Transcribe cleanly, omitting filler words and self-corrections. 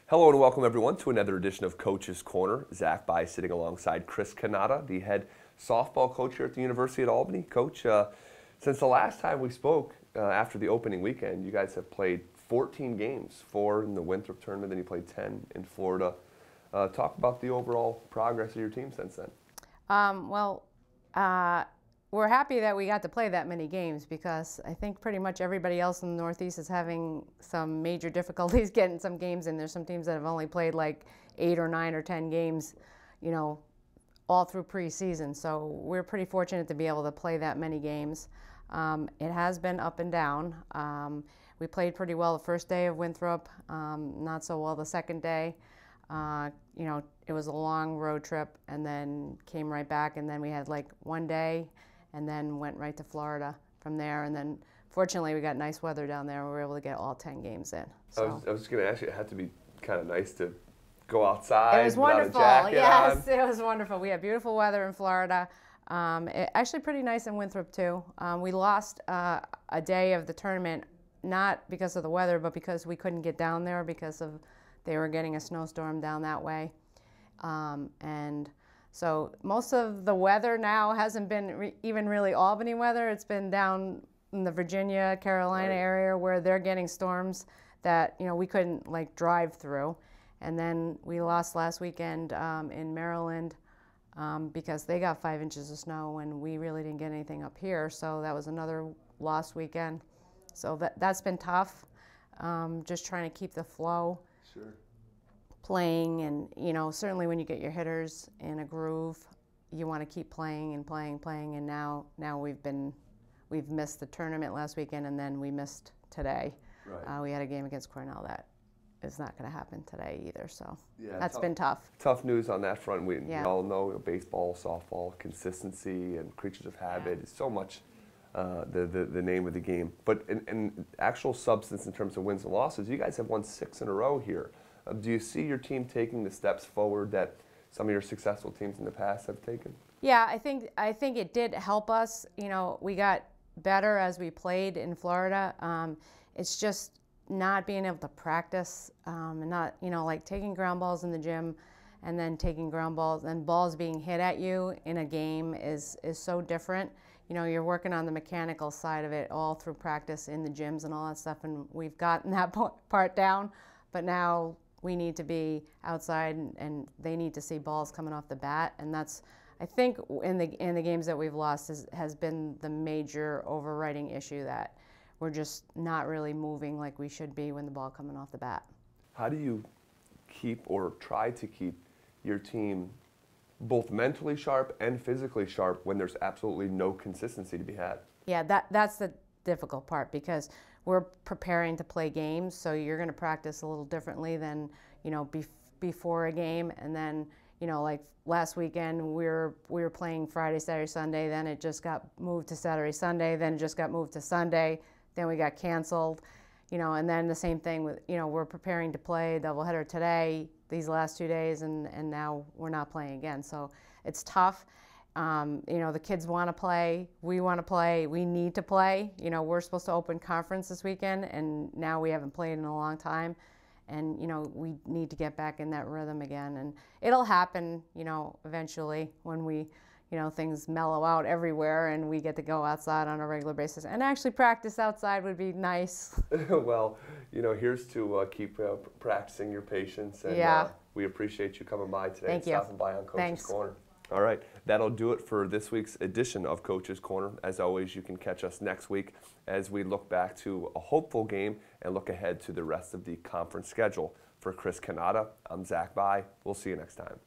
Hello and welcome everyone to another edition of Coach's Corner. Zach By sitting alongside Chris Kanata, the head softball coach here at the University of Albany. Coach, since the last time we spoke after the opening weekend, you guys have played 14 games, 4 in the Winthrop tournament, then you played 10 in Florida. Talk about the overall progress of your team since then. We're happy that we got to play that many games because I think pretty much everybody else in the Northeast is having some major difficulties getting some games in. There's some teams that have only played like 8 or 9 or 10 games, all through preseason. So we're pretty fortunate to be able to play that many games. It has been up and down. We played pretty well the first day of Winthrop, not so well the second day. It was a long road trip and then came right back, and then we had like one day and then went right to Florida from there. And then fortunately we got nice weather down there. We were able to get all 10 games in. So. I was going to ask you, it had to be kind of nice to go outside. It was wonderful. Yes, it was wonderful. We had beautiful weather in Florida. Actually pretty nice in Winthrop too. We lost a day of the tournament, not because of the weather, but because we couldn't get down there because they were getting a snowstorm down that way. So most of the weather now hasn't been even really Albany weather. It's been down in the Virginia, Carolina area where they're getting storms that we couldn't like drive through. And then we lost last weekend in Maryland because they got 5 inches of snow and we really didn't get anything up here. So that was another lost weekend. So that's been tough. Just trying to keep the flow. Sure. Playing, and certainly when you get your hitters in a groove, you want to keep playing and playing, and now we've missed the tournament last weekend, and then we missed today. Right. We had a game against Cornell that is not going to happen today either, so yeah, that's been tough. Tough news on that front. We all know baseball, softball, consistency and creatures of habit is so much the name of the game. But in actual substance in terms of wins and losses, you guys have won 6 in a row here. Do you see your team taking the steps forward that some of your successful teams in the past have taken? Yeah, I think it did help us. We got better as we played in Florida. It's just not being able to practice and not, like taking ground balls in the gym and then taking ground balls and balls being hit at you in a game is so different. You're working on the mechanical side of it all through practice in the gyms and all that stuff, and we've gotten that part down, but now we need to be outside and they need to see balls coming off the bat, and that's, I think, in the games that we've lost has been the major overriding issue, that we're just not really moving like we should be when the ball coming off the bat. How do you keep or try to keep your team both mentally sharp and physically sharp when there's absolutely no consistency to be had? Yeah, that's the difficult part, because we're preparing to play games, so you're going to practice a little differently than before a game. And then like last weekend we were playing Friday, Saturday, Sunday, then it just got moved to Saturday, Sunday, then it just got moved to Sunday, then we got canceled, and then the same thing with we're preparing to play a doubleheader today these last 2 days, and now we're not playing again. So it's tough. The kids want to play, we want to play, we need to play. We're supposed to open conference this weekend, and now we haven't played in a long time. And, we need to get back in that rhythm again. And it'll happen, eventually when we, things mellow out everywhere and we get to go outside on a regular basis. And actually practice outside would be nice. Well, here's to keep practicing your patience. And we appreciate you coming by today. Thank you. Stopping by on Coach's Corner. All right, that'll do it for this week's edition of Coach's Corner. As always, you can catch us next week as we look back to a hopeful game and look ahead to the rest of the conference schedule. For Chris Kanata, I'm Zach By. We'll see you next time.